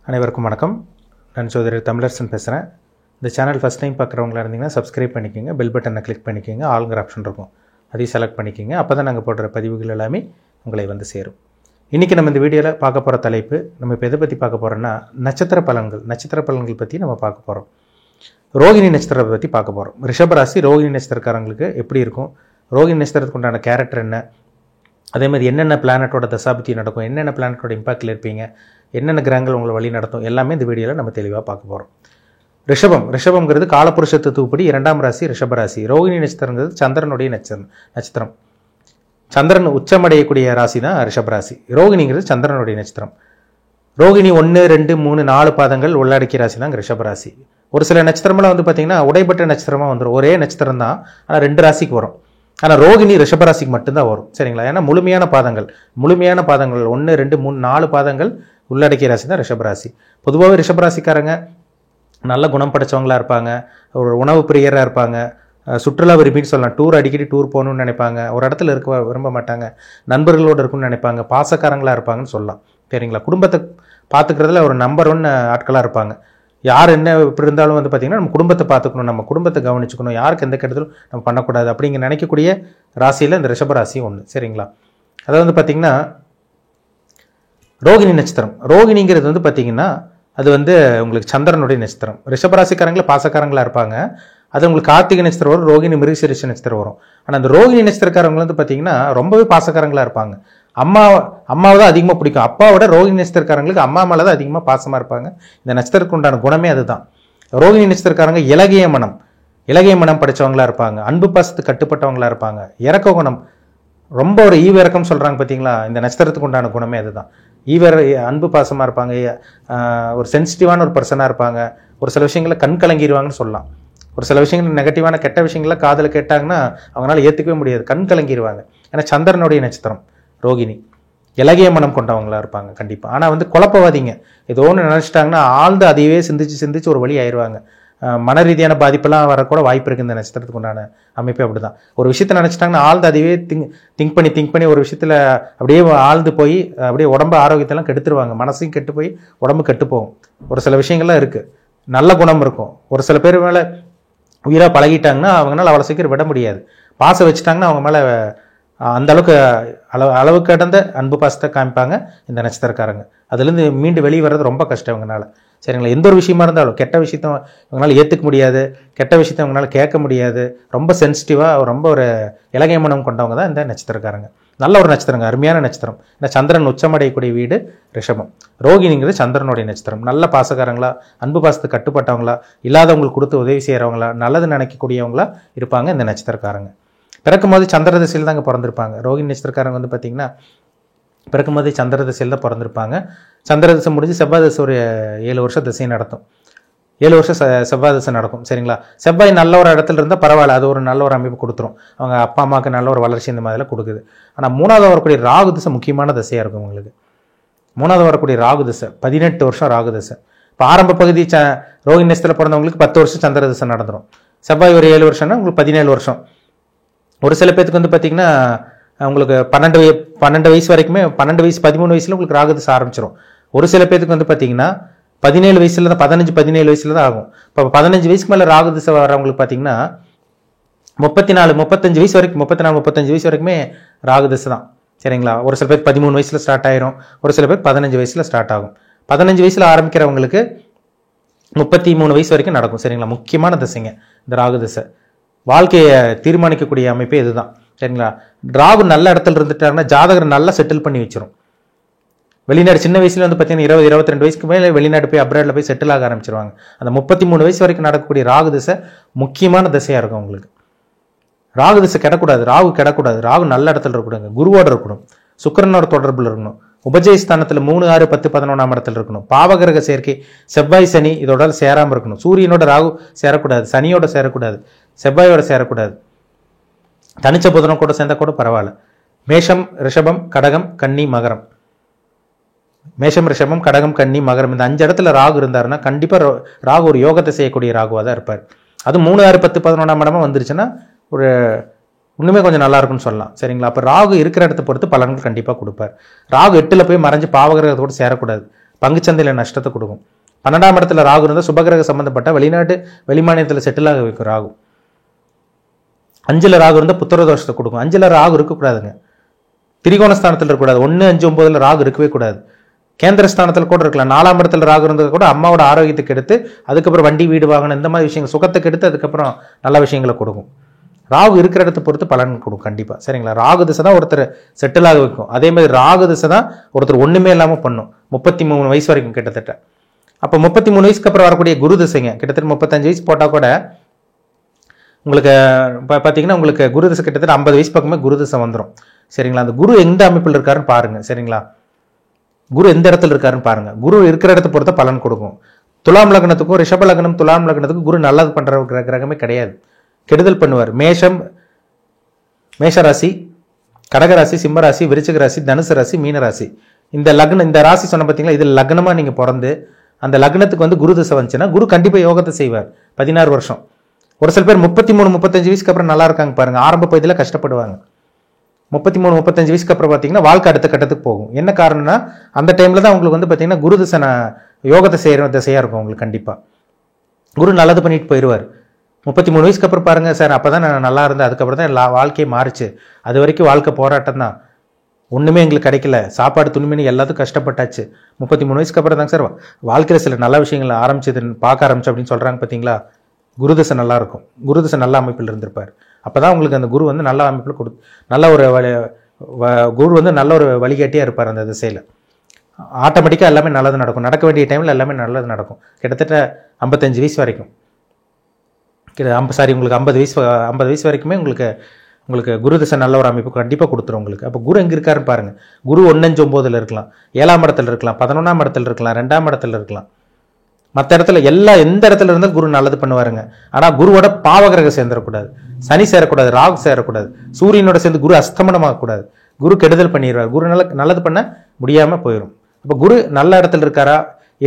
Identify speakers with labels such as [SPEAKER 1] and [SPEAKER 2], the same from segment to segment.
[SPEAKER 1] அனைவருக்கும் வணக்கம். நான் சோதரர் தமிழரசன் பேசுகிறேன். இந்த சேனல் ஃபஸ்ட் டைம் பார்க்குறவங்களா இருந்தீங்கன்னா சப்ஸ்கிரைப் பண்ணிக்கோங்க, பெல் பட்டனை கிளிக் பண்ணிக்கோங்க, ஆளுங்கிற ஆப்ஷன் இருக்கும் அதையும் செலக்ட் பண்ணிக்கோங்க. அப்போ தான் நாங்கள் போடுற பதிவுகள் எல்லாமே உங்களை வந்து சேரும். இன்றைக்கி நம்ம இந்த வீடியோவில் பார்க்க போகிற தலைப்பு, நம்ம இப்போ எதை பற்றி பார்க்க போகிறோன்னா நட்சத்திர பலன்கள் பற்றி நம்ம பார்க்க போகிறோம். ரோகிணி நட்சத்திரத்தை பற்றி பார்க்க போகிறோம். ரிஷபராசி ரோகிணி நட்சத்திரக்காரங்களுக்கு எப்படி இருக்கும், ரோகிணி நட்சத்திரத்துக்கு உண்டான கேரக்டர் என்ன, அதே மாதிரி என்னென்ன பிளானட்டோட தசாபத்தி நடக்கும், என்னென்ன பிளானட்டோட இம்பாக்டில் இருப்பீங்க, என்னென்ன கிரகங்கள் உங்களை வழி நடத்தும், எல்லாமே இந்த வீடியோவில் நம்ம தெளிவாக பார்க்க போகிறோம். ரிஷபம்ங்கிறது காலப்புருஷ தத்துவப்படி 2ஆம் ராசி ரிஷபராசி. ரோகிணி நட்சத்திரங்கிறது சந்திரனுடைய நட்சத்திரம். சந்திரன் உச்சமடையக்கூடிய ராசி தான் ரிஷபராசி. ரோகிணிங்கிறது சந்திரனுடைய நட்சத்திரம். ரோகிணி 1, 2, 3, 4 பாதங்கள் உள்ளடக்கிய ராசி தான் ரிஷபராசி. ஒரு சில நட்சத்திரமெல்லாம் வந்து பார்த்தீங்கன்னா உடைப்பட்ட நட்சத்திரமாக வந்துடும். ஒரே நட்சத்திரம் தான், ஆனால் 2 ராசிக்கு வரும். ஆனால் ரோகிணி ரிஷபராசிக்கு மட்டும்தான் வரும். சரிங்களா? ஏன்னா முழுமையான பாதங்கள் 1, 2, 3, 4 பாதங்கள் உள்ளடக்கிய ராசி தான் ரிஷபராசி. பொதுவாகவே ரிஷபராசிக்காரங்க நல்ல குணம் படைச்சவங்களா இருப்பாங்க, ஒரு உணவு பிரியராக இருப்பாங்க, சுற்றுலா விரும்பின்னு சொல்லலாம். அடிக்கடி டூர் போகணும்னு நினைப்பாங்க, ஒரு இடத்துல இருக்க விரும்ப மாட்டாங்க, நண்பர்களோடு இருக்குன்னு நினைப்பாங்க, பாசக்காரங்களாக இருப்பாங்கன்னு சொல்லலாம். சரிங்களா? குடும்பத்தை பார்த்துக்கிறதுல ஒரு நம்பர் 1 ஆட்களாக இருப்பாங்க. யார் என்ன இப்படி இருந்தாலும் வந்து பார்த்திங்கன்னா நம்ம குடும்பத்தை பார்த்துக்கணும், நம்ம குடும்பத்தை கவனிச்சுக்கணும், யாருக்கு எந்த கெடுதலும் நம்ம பண்ணக்கூடாது அப்படிங்க நினைக்கக்கூடிய ராசியில் இந்த ரிஷபராசி ஒன்று. சரிங்களா? அதாவது வந்து பார்த்திங்கன்னா ரோகிணி நட்சத்திரம், ரோகிணிங்கிறது வந்து பார்த்திங்கன்னா அது வந்து உங்களுக்கு சந்திரனுடைய நட்சத்திரம். ரிஷபராசிக்காரங்களே பாசக்காரங்களாக இருப்பாங்க. அது உங்களுக்கு கார்த்திகை நட்சத்திரம் வரும், ரோகிணி மிருகசீரிஷ நட்சத்திரம் வரும். ஆனால் அந்த ரோகிணி நட்சத்திரக்காரங்க வந்து பார்த்திங்கன்னா ரொம்பவே பாசக்காரங்களாக இருப்பாங்க. அம்மாவை தான் அதிகமாக பிடிக்கும். அப்பாவோட ரோகிணி நட்சத்திரக்காரங்களுக்கு அம்மா மேலே தான் அதிகமாக பாசமாக இருப்பாங்க. இந்த நட்சத்திரத்துக்கு உண்டான குணமே அதுதான். ரோகிணி நட்சத்திரக்காரங்க இலகிய மனம் படித்தவங்களா இருப்பாங்க, அன்பு பாசத்துக்கு கட்டுப்பட்டவங்களா இருப்பாங்க, இறக்க குணம், ரொம்ப ஒரு ஈவிறக்கம் சொல்கிறாங்க பார்த்தீங்களா, இந்த நட்சத்திரத்துக்கு உண்டான குணமே அதுதான். அன்பு பாசமாக இருப்பாங்க, ஒரு சென்சிட்டிவான ஒரு பர்சனாக இருப்பாங்க, ஒரு சில விஷயங்களை கண் கலங்கிடுவாங்கன்னு சொல்லலாம். ஒரு சில விஷயங்கள் நெகட்டிவான கெட்ட விஷயங்கள காதில் கேட்டாங்கன்னா அவங்களால ஏற்றுக்கவே முடியாது, கண் கலங்கிடுவாங்க. ஏன்னா சந்திரனுடைய நட்சத்திரம் ரோகிணி. இலகிய மனம் கொண்டவங்களா இருப்பாங்க கண்டிப்பாக. ஆனால் வந்து குழப்பவாதிங்க. ஏதோ ஒன்று நினச்சிட்டாங்கன்னா ஆழ்ந்து அதையவே சிந்திச்சு ஒரு வழி ஆயிடுவாங்க. மன ரீதியான பாதிப்பெல்லாம் வரக்கூட வாய்ப்பு இருக்குது. இந்த நட்சத்திரத்துக்கு உண்டான அமைப்பு அப்படி தான். ஒரு விஷயத்தை நினச்சிட்டாங்கன்னா ஆழ்ந்து அதையே திங்க் பண்ணி ஒரு விஷயத்தில் அப்படியே ஆழ்ந்து போய் அப்படியே உடம்பு ஆரோக்கியத்தெல்லாம் கெடுத்துருவாங்க. மனசையும் கெட்டு போய் உடம்பு கெட்டு போகும். ஒரு சில விஷயங்கள்லாம் இருக்குது, நல்ல குணம் இருக்கும். ஒரு சில பேர் மேலே உயிராக பழகிட்டாங்கன்னா அவங்களால அவ்வளோ சீக்கிரம் விட முடியாது. பாசம் வச்சுட்டாங்கன்னா அவங்க மேலே அந்த அளவுக்கு அளவு கடந்த அன்பு பாசத்தை காமிப்பாங்க இந்த நட்சத்திரக்காரங்க. அதுலேருந்து மீண்டு வெளியே வர்றது ரொம்ப கஷ்டம் இவங்கனால. சரிங்களா? எந்த ஒரு விஷயமா இருந்தாலும் கெட்ட விஷயத்த இவங்களால ஏற்றுக்க முடியாது, கெட்ட விஷயத்த இவங்களால கேட்க முடியாது. ரொம்ப சென்சிட்டிவாக ரொம்ப ஒரு இலகிய மனம் கொண்டவங்க தான் இந்த நட்சத்திரக்காரங்க. நல்ல ஒரு நட்சத்திரங்க, அருமையான நட்சத்திரம். இந்த சந்திரன் உச்சமடையக்கூடிய வீடு ரிஷபம். ரோகிணிங்கிறது சந்திரனுடைய நட்சத்திரம். நல்ல பாசக்காரங்களா, அன்பு பாசத்துக்கு கட்டுப்பட்டவங்களா, இல்லாதவங்களுக்கு கொடுத்து உதவி செய்கிறவங்களா, நல்லது நினைக்கக்கூடியவங்களா இருப்பாங்க இந்த நட்சத்திரக்காரங்க. பிறக்கும்போது சந்திர திசையில் தாங்க பிறந்திருப்பாங்க. ரோகிணி நட்சத்திரக்காரங்க வந்து பார்த்திங்கன்னா பிறக்கும்போது சந்திர திசையில் தான் பிறந்திருப்பாங்க. சந்திர திசை முடிஞ்சு செவ்வாய் திசை ஒரு 7 வருஷம் திசையை நடத்தும். 7 வருஷம் செவ்வாய் திசை நடக்கும். சரிங்களா? செவ்வாய் நல்ல ஒரு இடத்துல இருந்தால் பரவாயில்ல, அது ஒரு நல்ல ஒரு அமைப்பு கொடுத்துரும். அவங்க அப்பா அம்மாவுக்கு நல்ல ஒரு வளர்ச்சி இந்த மாதிரிலாம் கொடுக்குது. ஆனால் 3வது வரக்கூடிய ராகு திசை முக்கியமான திசையாக இருக்கும் உங்களுக்கு. 3வது வரக்கூடிய ராகு திசை 18 வருஷம் ராகு திசை. இப்போ ஆரம்ப பகுதி ரோகிணி நட்சத்திரத்தில் பிறந்தவங்களுக்கு 10 வருஷம் சந்திர திசை நடந்துடும். செவ்வாய் ஒரு 7 வருஷம்னா உங்களுக்கு 17 வருஷம். ஒரு சில பேருக்கு வந்து பார்த்திங்கன்னா உங்களுக்கு 12 வயசு வரைக்குமே, 12 வயசு 13 வயசுல உங்களுக்கு ராகு திசை ஆரம்பிச்சிடும். ஒரு சில பேருக்கு வந்து பார்த்திங்கன்னா 17 வயசுல தான் 17 வயசுல தான் ஆகும். இப்போ 15 வயசுக்கு மேலே ராகு திசை வரவங்களுக்கு பார்த்திங்கன்னா 35 வயசு வரைக்கும் 35 வயசு வரைக்குமே ராகு திசை தான். சரிங்களா? ஒரு சில பேர் 13 வயசுல ஸ்டார்ட் ஆயிரும், ஒரு சில பேர் 15 வயசுல ஸ்டார்ட் ஆகும். 15 வயசுல ஆரம்பிக்கிறவங்களுக்கு 33 வயசு வரைக்கும் நடக்கும். சரிங்களா? முக்கியமான திசைங்க இந்த ராகு திசை. வாழ்க்கையை தீர்மானிக்கக்கூடிய அமைப்பே இதுதான். சரிங்களா? ராகு நல்ல இடத்துல இருந்துட்டாருன்னா ஜாதகரை நல்லா செட்டில் பண்ணி வச்சிரும். வெளிநாடு சின்ன வயசுல வந்து பார்த்தீங்கன்னா 20-22 வயசுக்கு மேலே வெளிநாடு போய் அப்ராட்ல போய் செட்டில் ஆக ஆரம்பிச்சிருவாங்க. அந்த 33 வயசு வரைக்கும் நடக்கக்கூடிய ராகு திசை முக்கியமான திசையாக இருக்கும் உங்களுக்கு. ராகு திசை கெடக்கூடாது, ராகு நல்ல இடத்துல இருக்கக்கூடாது, குருவோட இருக்கணும், சுக்கிரனோட தொடர்பில் இருக்கணும், உபஜயஸ்தானத்தில் 3, 6, 10, 11ஆம் இடத்துல இருக்கணும், பாவகிரக சேர்க்கை செவ்வாய் சனி இதோட சேராமல் இருக்கணும், சூரியனோட ராகு சேரக்கூடாது, சனியோட சேரக்கூடாது, செவ்வாயோட சேரக்கூடாது, தனிச்ச புதனம் கூட சேர்ந்தா கூட பரவாயில்ல. மேஷம், ரிஷபம், கடகம், கன்னி, மகரம். மேஷம், ரிஷபம், கடகம், கன்னி, மகரம் இந்த 5 இடத்துல ராகு இருந்தாருன்னா கண்டிப்பாக ராகு ஒரு யோகத்தை செய்யக்கூடிய ராகுவாக தான் இருப்பார். அது 3, 6, 10, 11ஆம் இடமா வந்துருச்சுன்னா ஒரு இன்னுமே கொஞ்சம் நல்லா இருக்கும்னு சொல்லலாம். சரிங்களா? அப்போ ராகு இருக்கிற இடத்த பொறுத்து பலன்கள் கண்டிப்பாக கொடுப்பார். ராகு 8ல் போய் மறைஞ்சு பாவகிரகத்தோடு சேரக்கூடாது. பங்குச்சந்தையில் நஷ்டத்தை கொடுக்கும். 12ஆம் இடத்துல ராகு இருந்தால் சுபகிரக சம்பந்தப்பட்ட வெளிநாட்டு வெளிமாநிலத்தில் செட்டில் ஆக வைக்கும் ராகு. 5ல் ராகு இருந்தால் புத்திர தோஷத்தை கொடுக்கும். 5ல் ராகு இருக்கக்கூடாதுங்க. திரிகோணஸ்தானத்தில் இருக்கக்கூடாது. 1, 5, 9ல் ராகு இருக்கவே கூடாது. கேந்திரஸ்தானத்தில் கூட இருக்கலாம். 4ஆம் இடத்துல ராகு இருந்தது கூட அம்மாவோட ஆரோக்கியத்துக்கு எடுத்து அதுக்கப்புறம் வண்டி வீடு வாங்கணும் இந்த மாதிரி விஷயங்கள் சுகத்துக்கு எடுத்து அதுக்கப்புறம் நல்ல விஷயங்களை கொடுக்கும். ராகு இருக்கிற இடத்தை பொறுத்து பலன் கொடுக்கும் கண்டிப்பாக. சரிங்களா? ராகு திசை தான் ஒருத்தர் செட்டில் ஆக வைக்கும். அதே மாதிரி ராகு திசை தான் ஒருத்தர் ஒன்றுமே இல்லாமல் பண்ணும் 33 வயசு வரைக்கும் கிட்டத்தட்ட. அப்போ 33 வயசுக்கு அப்புறம் வரக்கூடிய குரு திசைங்க கிட்டத்தட்ட 35 வயசு போட்டால் கூட உங்களுக்கு பார்த்தீங்கன்னா உங்களுக்கு குரு திசை கிட்டத்தட்ட 50 வயசு பக்கமே குரு திசை வந்துடும். சரிங்களா? அந்த குரு எந்த அமைப்பில் இருக்காருன்னு பாருங்க. சரிங்களா? குரு எந்த இடத்துல இருக்காருன்னு பாருங்க. குரு இருக்கிற இடத்த பொறுத்த பலன் கொடுக்கும். துலாம் லக்னத்துக்கும் ரிஷப லக்னம் துலாம் லக்னத்துக்கும் குரு நல்லது பண்ற கிரகமே கிடையாது. கெடுதல் பண்ணுவார். மேஷராசி, கடகராசி, சிம்மராசி, விருச்சிக ராசி, தனுசு ராசி, மீனராசி இந்த லக்னம் இந்த ராசி சொன்ன பார்த்தீங்களா, இதில் லக்னமா நீங்க பிறந்து அந்த லக்னத்துக்கு வந்து குரு திசை வந்துச்சுன்னா குரு கண்டிப்பா யோகத்தை செய்வார் 16 வருஷம். ஒரு சில பேர் 33 35 வயசுக்கு அப்புறம் நல்லா இருக்காங்க பாருங்க. ஆரம்ப பகுதியில் கஷ்டப்படுவாங்க. 33 35 வயசுக்கு அப்புறம் பார்த்தீங்கன்னா வாழ்க்கை அடுத்த கட்டத்துக்கு போகும். என்ன காரணம்னா அந்த டைம்ல தான் உங்களுக்கு வந்து பார்த்தீங்கன்னா குரு திசை யோகத்தை செய்யற திசையா இருக்கும். உங்களுக்கு கண்டிப்பா குரு நல்லது பண்ணிட்டு போயிடுவார். 33 வயசுக்கு அப்புறம் பாருங்க சார், அப்பதான் நான் நல்லா இருந்தேன், அதுக்கப்புறம் தான் வாழ்க்கையே மாறிச்சு, அது வரைக்கும் வாழ்க்கை போராட்டம் தான், ஒண்ணுமே எங்களுக்கு கிடைக்கல, சாப்பாடு துணிமணி எல்லாத்துக்கும் கஷ்டப்பட்டாச்சு, 33 வயசுக்கு அப்புறம் தாங்க சார் வாழ்க்கையில சில நல்ல விஷயங்கள் ஆரம்பிச்சதுன்னு பார்க்க ஆரம்பிச்சு அப்படின்னு சொல்றாங்க பார்த்தீங்களா. குருதிசை நல்லா இருக்கும். குருதிசை நல்ல அமைப்பில் இருந்திருப்பார். அப்பதான் உங்களுக்கு அந்த குரு வந்து நல்ல அமைப்பில் நல்ல ஒரு குரு வந்து நல்ல ஒரு வழிகாட்டியா இருப்பார். அந்த திசையில ஆட்டோமேட்டிக்கா எல்லாமே நல்லது நடக்கும். நடக்க வேண்டிய டைம்ல எல்லாமே நல்லது நடக்கும். கிட்டத்தட்ட 55 வயசு வரைக்கும் உங்களுக்கு 50 வயசு வரைக்குமே உங்களுக்கு குரு திசை நல்ல ஒரு அமைப்பு கண்டிப்பாக கொடுத்துரும் உங்களுக்கு. அப்போ குரு எங்கே இருக்காருன்னு பாருங்க. குரு 1, 5, 9ல் இருக்கலாம், 7ஆம் இடத்துல இருக்கலாம், 11ஆம் இடத்துல இருக்கலாம், 2ஆம் இடத்துல இருக்கலாம். மற்ற இடத்துல எந்த இடத்துல இருந்தாலும் குரு நல்லது பண்ணுவாருங்க. ஆனால் குருவோட பாவகிரகம் சேர்ந்துடக்கூடாது, சனி சேரக்கூடாது, ராகு சேரக்கூடாது, சூரியனோட சேர்ந்து குரு அஸ்தமனமாகக்கூடாது. குரு கெடுதல் பண்ணிடுவார். குரு நல்லது பண்ண முடியாம போயிடும். அப்போ குரு நல்ல இடத்துல இருக்காரா,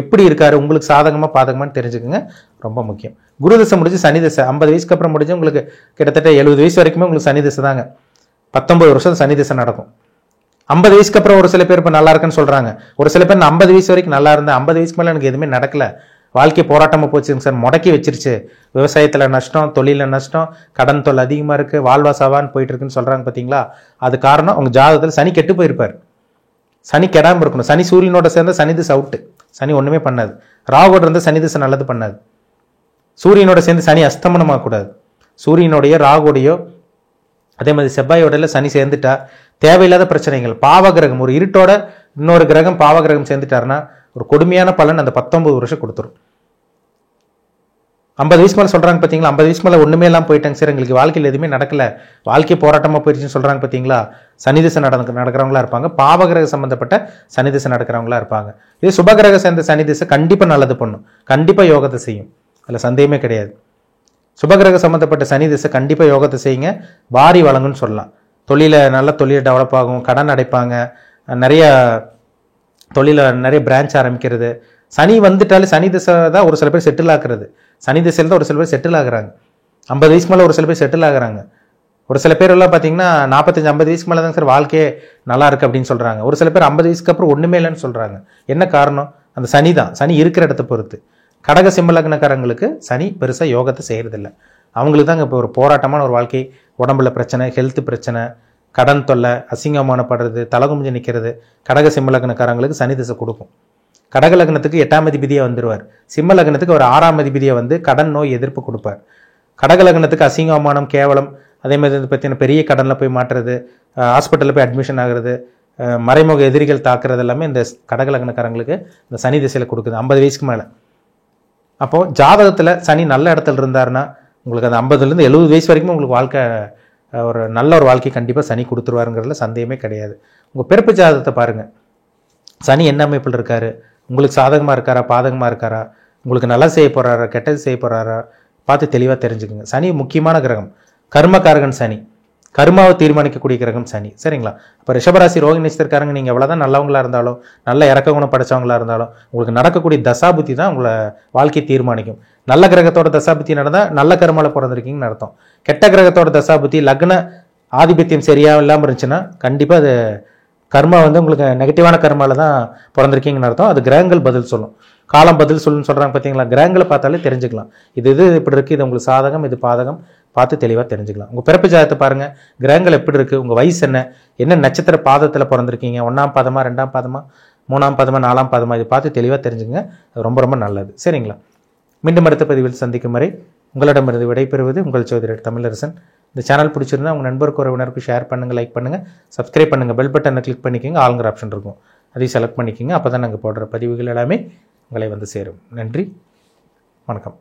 [SPEAKER 1] எப்படி இருக்காரு, உங்களுக்கு சாதகமா பாதகமானு தெரிஞ்சுக்கோங்க, ரொம்ப முக்கியம். குரு திசை முடிஞ்சு சனி திசை 50 வயசுக்கு அப்புறம் முடிஞ்சு உங்களுக்கு கிட்டத்தட்ட 70 வயசு வரைக்குமே உங்களுக்கு சனி திசை தாங்க. 19 வருஷம் சனி திசை நடக்கும். 50 வயசுக்கு அப்புறம் ஒரு சில பேர் இப்போ நல்லா இருக்குன்னு சொல்றாங்க. ஒரு சில பேர் 50 வயசு வரைக்கும் நல்லா இருந்தேன், 50 வயசுக்கு மேலே எனக்கு எதுவுமே நடக்கல, வாழ்க்கை போராட்டமா போச்சுங்க சார், முடக்கி வச்சிருச்சு, விவசாயத்துல நஷ்டம், தொழில நஷ்டம், கடன் தொல்லை அதிகமா இருக்கு, வாழ்வாசாவான்னு போயிட்டு இருக்குன்னு சொல்றாங்க பார்த்தீங்களா. அது காரணம் உங்க ஜாதகத்தில் சனி கெட்டு போயிருப்பார். சனி கெடாம இருக்கணும். சனி சூரியனோட சேர்ந்த சனி திசை அவுட்டு, சனி ஒண்ணுமே பண்ணாது. ராகுவோட இருந்த சனி திசை நல்லது பண்ணாது. சூரியனோட சேர்ந்து சனி அஸ்தமனமாக கூடாது. சூரியனுடைய ராகுடையோ அதே மாதிரி செவ்வாயோட சனி சேர்ந்துட்டா தேவையில்லாத பிரச்சனைகள், பாவகிரகம், ஒரு இருட்டோட இன்னொரு கிரகம் பாவகிரகம் சேர்ந்துட்டாருன்னா ஒரு கொடுமையான பலன் அந்த 19 வருஷம் கொடுத்துரும். 50 வயசு மேலே சொல்றாங்க பார்த்தீங்களா, 50 வயசு மேலே ஒண்ணுமே எல்லாம் போயிட்டாங்க சார், எங்களுக்கு வாழ்க்கையில் எதுவுமே நடக்கல, வாழ்க்கை போராட்டமா போயிடுச்சுன்னு சொல்றாங்க பார்த்தீங்களா. சனி திசை நடக்கிறவங்களா இருப்பாங்க, பாவகிரக சம்பந்தப்பட்ட சனி திசை நடக்கிறவங்களா இருப்பாங்க. இது சுபகிரக சேர்ந்த சனி திசை கண்டிப்பா நல்லது பண்ணும், கண்டிப்பா யோகத்தை செய்யும், அதுல சந்தேகமே கிடையாது. சுபகிரக சம்பந்தப்பட்ட சனி திசை கண்டிப்பா யோகத்தை செய்யுங்க, வாரி வழங்குன்னு சொல்லலாம். நல்ல தொழில டெவலப் ஆகும், கடன் அடைப்பாங்க, நிறைய பிரான்ச் ஆரம்பிக்கிறது. சனி வந்துட்டாலே சனி திசை தான் ஒரு சில பேர் செட்டில் ஆக்குறது. சனி திசையில் தான் ஒரு சில பேர் செட்டில் ஆகுறாங்க. 50 வயசு மேலே ஒரு சில பேர் செட்டில் ஆகுறாங்க. ஒரு சில பேர் எல்லாம் பார்த்தீங்கன்னா 45 50 வயசுக்கு மேலே தான் சார் வாழ்க்கையே நல்லா இருக்கு அப்படின்னு சொல்றாங்க. ஒரு சில பேர் 50 வயசுக்கு அப்புறம் ஒண்ணுமே இல்லைன்னு சொல்றாங்க. என்ன காரணம்? அந்த சனி தான். சனி இருக்கிற இடத்தை பொறுத்து. கடக சிம்ம லக்னக்காரங்களுக்கு சனி பெருசா யோகத்தை செய்யறதில்லை. அவங்களுக்கு தாங்க இப்போ ஒரு போராட்டமான ஒரு வாழ்க்கை, உடம்புல பிரச்சனை, ஹெல்த் பிரச்சனை, கடன் தொல்லை, அசிங்கமானப்படுறது, தலகுமிஞ்சு நிற்கிறது. கடக சிம்ம லக்னக்காரங்களுக்கு சனி திசை கொடுக்கும். கடக லக்னத்துக்கு 8ஆம் அதிபதியா வந்துருவார். சிம்ம லக்னத்துக்கு ஒரு 6ஆம் அதிபதியா வந்து கடன் நோய் எதிர்ப்பு கொடுப்பார். கடக லக்னத்துக்கு அசிங்கமானம், கேவலம், அதே மாதிரி பார்த்தீங்கன்னா பெரிய கடன்ல போய் மாட்டுறது, ஹாஸ்பிட்டலில் போய் அட்மிஷன் ஆகுறது, மறைமுக எதிரிகள் தாக்குறது எல்லாமே இந்த கடக லக்னக்காரங்களுக்கு இந்த சனி திசையில கொடுக்குது 50 வயசுக்கு மேலே. அப்போ ஜாதகத்துல சனி நல்ல இடத்துல இருந்தாருன்னா உங்களுக்கு அந்த 50லேருந்து 70 வயசு வரைக்கும் உங்களுக்கு வாழ்க்கை ஒரு நல்ல ஒரு வாழ்க்கை கண்டிப்பா சனி கொடுத்துருவாருங்கிறதுல சந்தேகமே கிடையாது. உங்க பிறப்பு ஜாதகத்தை பாருங்க, சனி என்ன அமைப்பில் இருக்காரு, உங்களுக்கு சாதகமா இருக்காரா, பாதகமா இருக்காரா, உங்களுக்கு நல்லா செய்ய போறாரா, கெட்டது செய்ய போறாரா பார்த்து தெளிவா தெரிஞ்சுக்குங்க. சனி முக்கியமான கிரகம், கர்மகாரகன் சனி, கர்மாவை தீர்மானிக்கக்கூடிய கிரகம் சனி. சரிங்களா? அப்போ ரிஷபராசி ரோகிணி நட்சத்திரக்காரங்க நீங்க எவ்வளவுதான் நல்லவங்களா இருந்தாலும், நல்ல இறக்க குணம் படைச்சவங்களா இருந்தாலும், உங்களுக்கு நடக்கக்கூடிய தசாபுத்தி தான் உங்களை வாழ்க்கையை தீர்மானிக்கும். நல்ல கிரகத்தோட தசாபுத்தி நடந்தா நல்ல கர்மால பிறந்திருக்கீங்கன்னு அர்த்தம். கெட்ட கிரகத்தோட தசாபுத்தி லக்ன ஆதிபத்தியம் சரியா இல்லாம இருந்துச்சுன்னா கண்டிப்பா அது கர்மா வந்து உங்களுக்கு நெகட்டிவான கர்மாவில் தான் பிறந்திருக்கீங்கன்னு அர்த்தம். அது கிரகங்கள் பதில் சொல்லும். காலம் பதில் சொல்லுன்னு சொல்கிறாங்க பார்த்தீங்களா, கிரகங்களை பார்த்தாலே தெரிஞ்சுக்கலாம். இது இப்படி இருக்குது, இது உங்களுக்கு சாதகம், இது பாதகம் பார்த்து தெளிவாக தெரிஞ்சுக்கலாம். உங்கள் பிறப்பு ஜாதகத்தை பாருங்கள், கிரகங்கள் எப்படி இருக்குது, உங்கள் வயசு என்ன நட்சத்திர பாதத்தில் பிறந்திருக்கீங்க, 1ஆம் பாதமா 2ஆம் பாதமா 3ஆம் பாதமா 4ஆம் பாதமா, இது பார்த்து தெளிவாக தெரிஞ்சுங்க. அது ரொம்ப ரொம்ப நல்லது. சரிங்களா? மீண்டும் அடுத்த பதிவில் சந்திக்கும் வரை உங்களிடமிருந்து விடைபெறுவது உங்கள் ஜோதிடர் தமிழரசன். இந்த சேனல் பிடிச்சிருந்தா உங்கள் நண்பருக்கு உறவினருக்கு ஷேர் பண்ணுங்கள், லைக் பண்ணுங்கள், சப்ஸ்கிரைப் பண்ணுங்கள், பெல் பட்டனை கிளிக் பண்ணிக்கோங்க, ஆளுங்கிற ஆப்ஷன் இருக்கும், அதையும் செலக்ட் பண்ணிக்கோங்க. அப்போ தான் நாங்கள் போடுற பதிவுகள் எல்லாமே உங்களை வந்து சேரும். நன்றி, வணக்கம்.